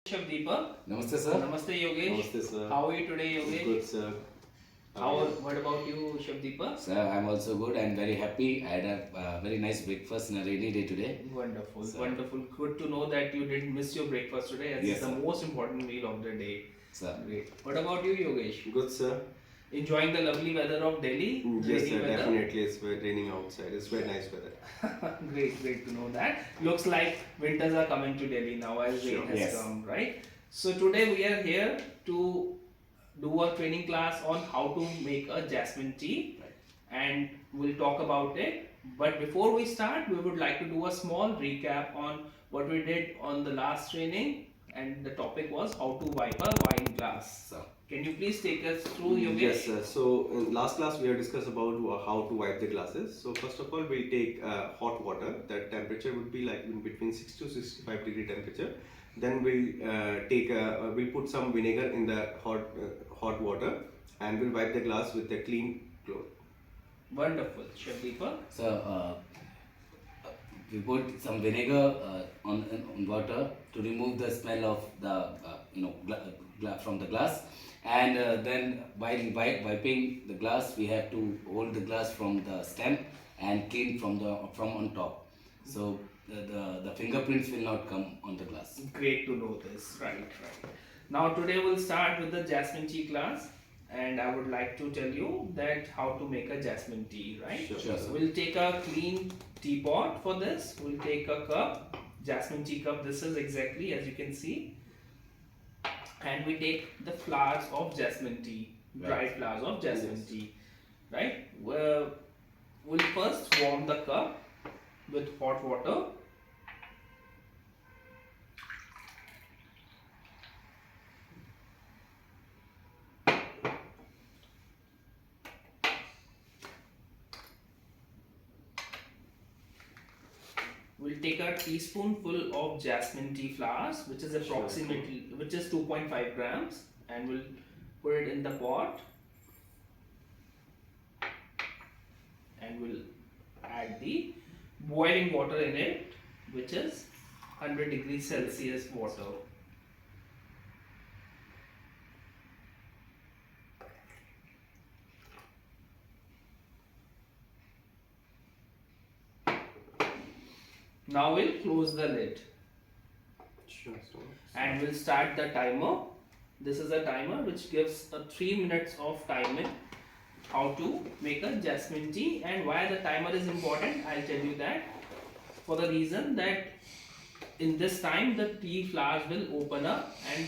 Deepak. Namaste, sir. Namaste Yogesh. Namaste, sir. How are you today, Yogesh? Good, sir. What about you, Shabdeepa? Sir, I'm also good and very happy. I had a very nice breakfast in a rainy day today. Wonderful, Sir. wonderful. Good to know that you didn't miss your breakfast today. As Yes, it's the sir. most important meal of the day. Sir, Great. What about you, Yogesh? Good, sir. Enjoying the lovely weather of Delhi? Yes, Rainy sir. weather? Definitely, it's raining outside. It's very nice weather. Great to know that. Looks like winters are coming to Delhi now as rain Sure. has Yes. come, right? So today we are here to do a training class on how to make a jasmine tea, and we'll talk about it. But before we start, we would like to do a small recap on what we did on the last training, and the topic was how to wipe a wine glass. sir. Can you please take us through, Yogesh? Yes, sir. So, in last class, we have discussed about how to wipe the glasses. So, first of all, we'll take hot water. That temperature would be like in between 6 to 65 degree temperature. Then we'll put some vinegar in the hot water, and we'll wipe the glass with a clean cloth. Wonderful, Shabdeepa. So, we put some vinegar on water to remove the smell of the from the glass, and then while wiping the glass, we have to hold the glass from the stem and clean from on top. So the fingerprints will not come on the glass. Great to know this. Right. Now today we'll start with the jasmine tea class, and I would like to tell you that how to make a jasmine tea, right? Sure. Sure, sir. We'll take a clean teapot for this. We'll take a cup, jasmine tea cup. This is exactly as you can see. And we take the flowers of jasmine tea, dried Right. flowers of jasmine Yes. tea, right? We'll first warm the cup with hot water. We'll take a teaspoonful of jasmine tea flowers, which is approximately 2.5 grams, and we'll put it in the pot, and we'll add the boiling water in it, which is 100 degrees Celsius water. Now we'll close the lid. Sure. And we'll start the timer. This is a timer which gives 3 minutes of timing how to make a jasmine tea. And why the timer is important, I'll tell you that. For the reason that in this time the tea flowers will open up and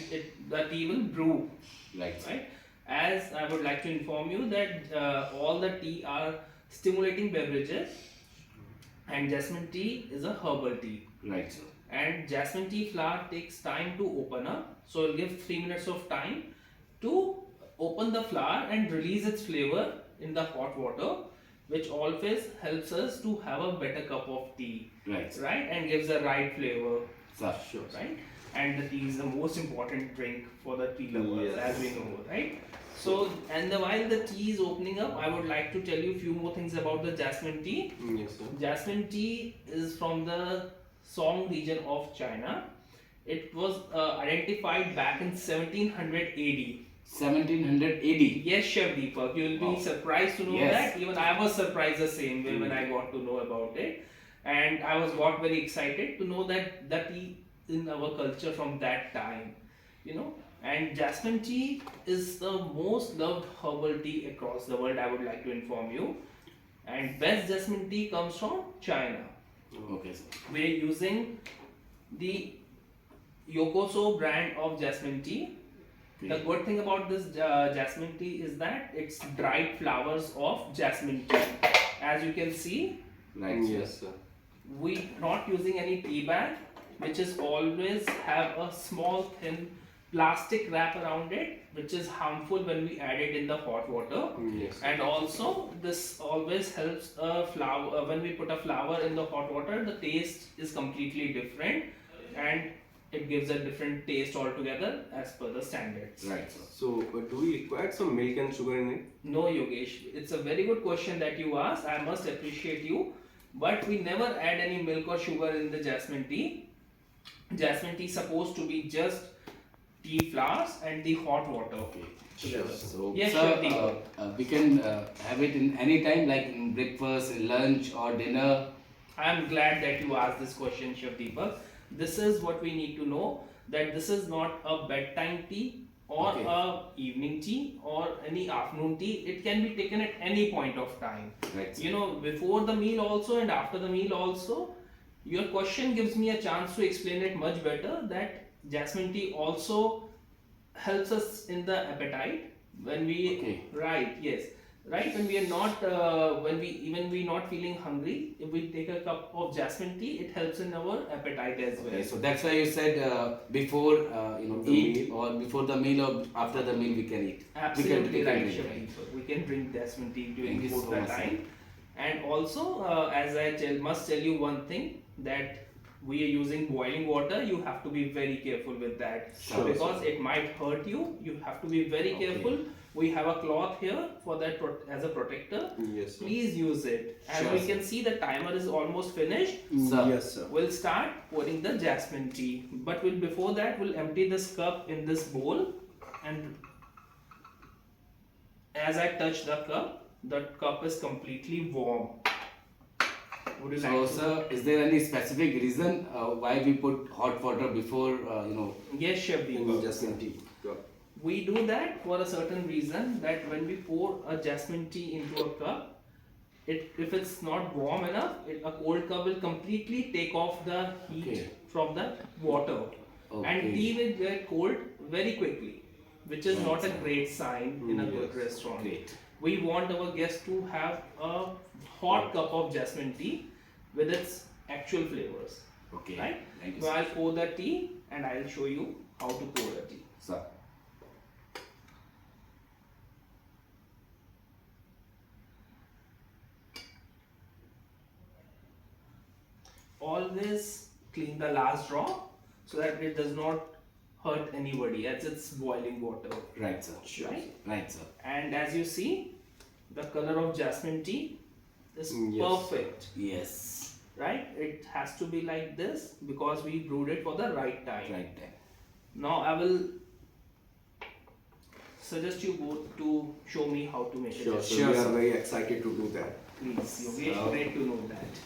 the tea will brew, Right. Sir. right? As I would like to inform you that all the tea are stimulating beverages, and jasmine tea is a herbal tea. Right, sir. And jasmine tea flower takes time to open up, so it'll give 3 minutes of time to open the flower and release its flavor in the hot water, which always helps us to have a better cup of tea, Right, sir. right? And gives the right flavor, Sir. Sure. right? And the tea is the most important drink for the tea lovers, Yes. as we know, right? So, and while the tea is opening up, I would like to tell you a few more things about the jasmine tea. Yes, sir. Jasmine tea is from the Song region of China. It was identified back in 1700 AD. 1700 AD. Yes, Chef Deepak, you will be Wow. surprised to know Yes. that. Even I was surprised the same way when I got to know about it, and I got very excited to know that the tea in our culture from that time, you know. And jasmine tea is the most loved herbal tea across the world. I would like to inform you. And best jasmine tea comes from China. Okay, sir. We're using the Yokoso brand of jasmine tea. The Great. good thing about this jasmine tea is that it's dried flowers of jasmine tea. As you can see, Right, sir. Yes, sir. we not using any tea bag, which is always have a small thin plastic wrap around it, which is harmful when we add it in the hot water. Yes. And also, this always helps a flower when we put a flower in the hot water. The taste is completely different, and it gives a different taste altogether as per the standards. Right, sir. So, do we require some milk and sugar in it? No, Yogesh, it's a very good question that you asked. I must appreciate you, but we never add any milk or sugar in the jasmine tea. Jasmine tea is supposed to be just tea flowers and the hot water. Sure. So, Yes, sir, sure, Deepak. we can have it in any time, like in breakfast, in lunch, or dinner. I am glad that you asked this question, Chef Deepak. This is what we need to know, that this is not a bedtime tea or Okay. a evening tea or any afternoon tea. It can be taken at any point of time. Right. Sir. You know, before the meal also and after the meal also. Your question gives me a chance to explain it much better, that jasmine tea also helps us in the appetite when we Okay. right, yes, right, when we are not when we not feeling hungry, if we take a cup of jasmine tea, it helps in our appetite as well. Okay, so that's why you said before The eat meal. or before the meal or after the meal we can eat. Absolutely we can right, drink, Chef right? Deepak. We can drink jasmine tea during Thank you both so the much, sir. time. And also, as I must tell you one thing, that we are using boiling water. You have to be very careful with that, Sure, because it might hurt you. You have to be very Okay. careful. We have a cloth here for that as a protector. Yes, sir. Please use it. As Sure, we sir. can see, the timer is almost finished. Sir. Yes, sir. We'll start pouring the jasmine tea, but before that we'll empty this cup in this bowl, and as I touch the cup is completely warm. Would you So, like to? sir, is there any specific reason why we put hot water before Yes, Chef In Deepak. jasmine tea. Sure. We do that for a certain reason, that when we pour a jasmine tea into a cup, if it's not warm enough, a cold cup will completely take off the heat Okay. from the water, and Okay. tea will get cold very quickly, which is Right, not a sir. great sign in a good Yes. restaurant. Great. We want our guests to have a hot cup of jasmine tea with its actual flavors. Okay. Right? Thank you, So sir. I'll pour the tea and I'll show you how to pour the tea. Sir. Always clean the last drop so that it does not hurt anybody, as it's boiling water. Right, sir. Right? Right, sir. And as you see, the color of jasmine tea is Yes. perfect. Yes. Right? It has to be like this because we brewed it for the right time. Right time. Now I will suggest you both to show me how to make it. Sure, so Sure, we are sir. very excited to do that. Please, Yogesh, So- great to know that.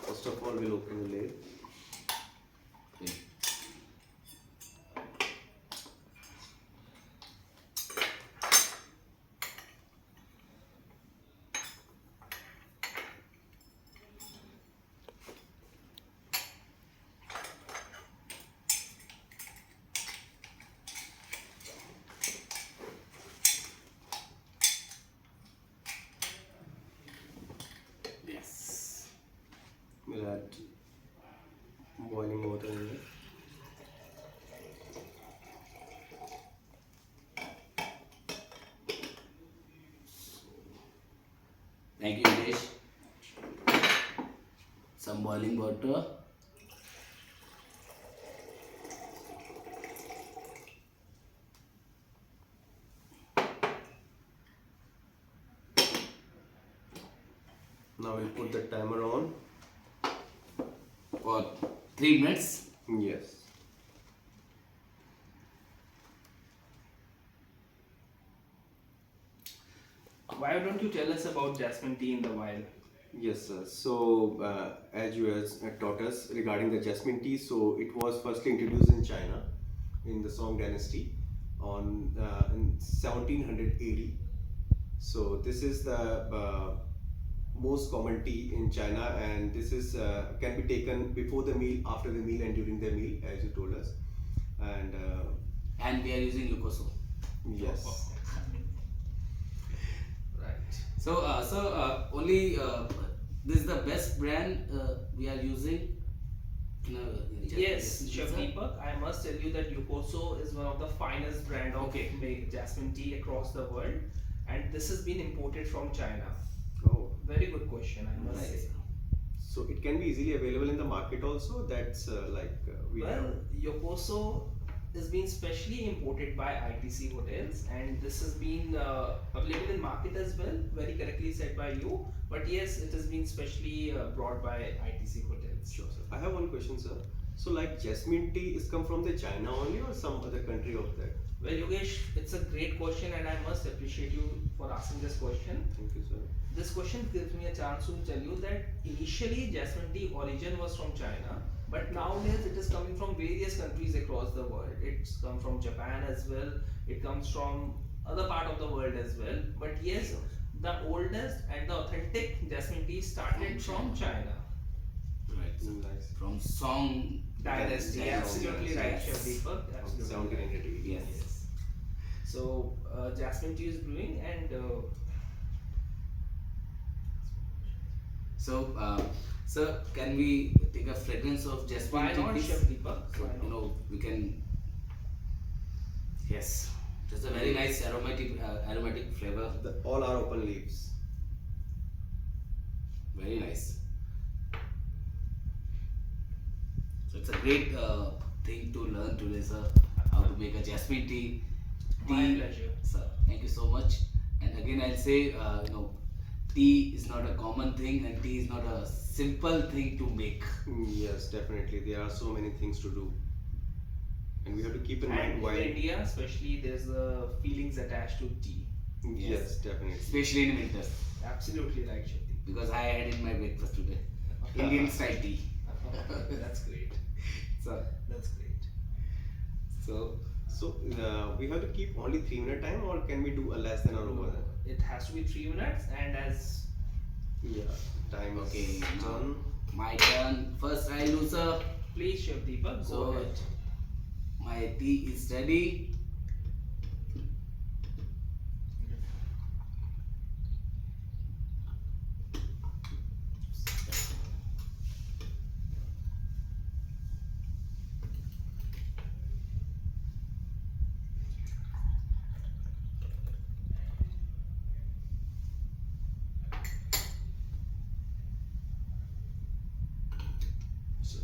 First of all, we'll open the lid. Okay. Yes. We'll add boiling water in it. Thank you, Yogesh. Some boiling water. Now we'll put the timer on. For 3 minutes. Yes. Why don't you tell us about jasmine tea in the wild? Yes, sir. So, as you has taught us regarding the jasmine tea, so it was firstly introduced in China in the Song Dynasty in 1700 AD. So this is the most common tea in China, and this is can be taken before the meal, after the meal, and during the meal, as you told us. And And we are using Yukoso. yes, Right. So, only this is the best brand we are using. Yes, Chef Deepak, I must tell you that Yukoso is one of the finest brand of jasmine tea across the world, and this has been imported from China. oh, Very good question, I must Right. say. so it can be easily available in the market also. That's we Well, have. Yokoso is being specially imported by ITC hotels, and this has been available in market as well. Very correctly said by you. But yes, it has been specially brought by ITC hotels. Sure, sir. I have one question, sir. So like jasmine tea is come from the China only or some other country of that? Well, Yogesh, it's a great question, and I must appreciate you for asking this question. Thank you, sir. This question gives me a chance to tell you that initially jasmine tea origin was from China, but nowadays it is coming from various countries across the world. It's come from Japan as well. It comes from other part of the world as well. But yes, the oldest and the authentic jasmine tea started from China. Right. Nice. From Song Dynasty, Yes, absolutely yes, right, yes. Chef Deepak. Absolutely right. 1780. Yes. Yes. So jasmine tea is brewing, and So, sir, can we take a fragrance of jasmine why tea, not, please? Chef Deepak? So, Why not? you know, we can. Yes, there's a very nice aromatic flavor. All are open leaves. Very nice. So it's a great thing to learn today, sir. How to make a jasmine tea. My pleasure. Sir, thank you so much. And again, I'll say, you know, tea is not a common thing, and tea is not a simple thing to make. Yes, definitely. There are so many things to do. And we have to keep in And mind in why. India, especially, there's feelings attached to tea. Yes, definitely. Especially in winters, Absolutely right, Chef Deepak. because I had in my breakfast today Indian style tea. That's great. So, That's great. so So we have to keep only 3 minute time, or can we do a less than or over that? It has to be 3 minutes, and as Yeah, time is okay, now done. my turn. First, I'll do, sir. please, Chef Deepak, go So, ahead. my tea is ready. So,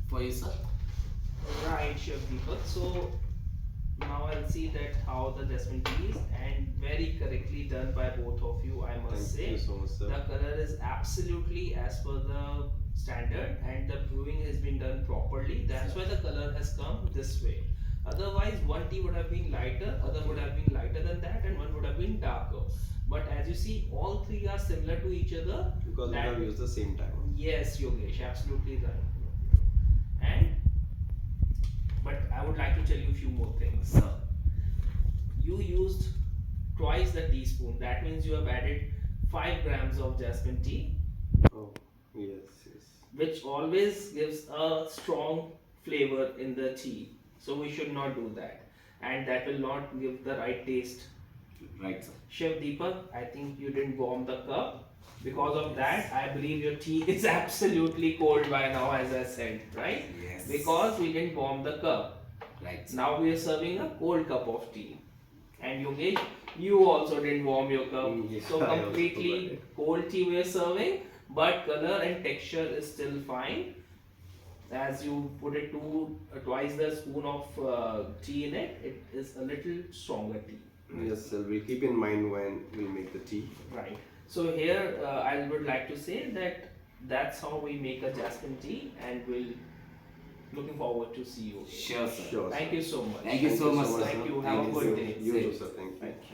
for you, sir. Right, Chef Deepak. So now I'll see that how the jasmine tea is, and very correctly done by both of you, I must Thank you say. so much, sir. The color is absolutely as per the standard, and the brewing has been done properly. That's why the color has come this way. Otherwise, one tea would have been lighter, other would have been lighter than that, and one would have been darker. But as you see, all three are similar to each other. Because we That- have used the same time. Yes, Yogesh, absolutely right. And but I would like to tell you a few more things. Sir. You used twice the teaspoon. That means you have added 5 grams of jasmine tea, Oh, yes, yes. which always gives a strong flavor in the tea. So we should not do that, and that will not give the right taste. Right, sir. Chef Deepak, I think you didn't warm the cup. Because of that, I believe your tea is absolutely cold by now, as I said, right? Yes. Because we didn't warm the cup. Right, sir. Now we are serving a cold cup of tea. And Yogesh, you also didn't warm your cup. Yeah, So I also completely forgot cold tea we are serving, but color and texture is still fine. As you put it twice the spoon of tea in it, it is a little stronger tea. Yes, sir. We'll keep in mind when we make the tea. Right. So here I would like to say that that's how we make a jasmine tea, and we'll looking forward to see you again. Sure, sir. Sure. Thank you so much. Thank you so much, sir. Thank you. Have a good day. You too, sir. Thank you. Thank you.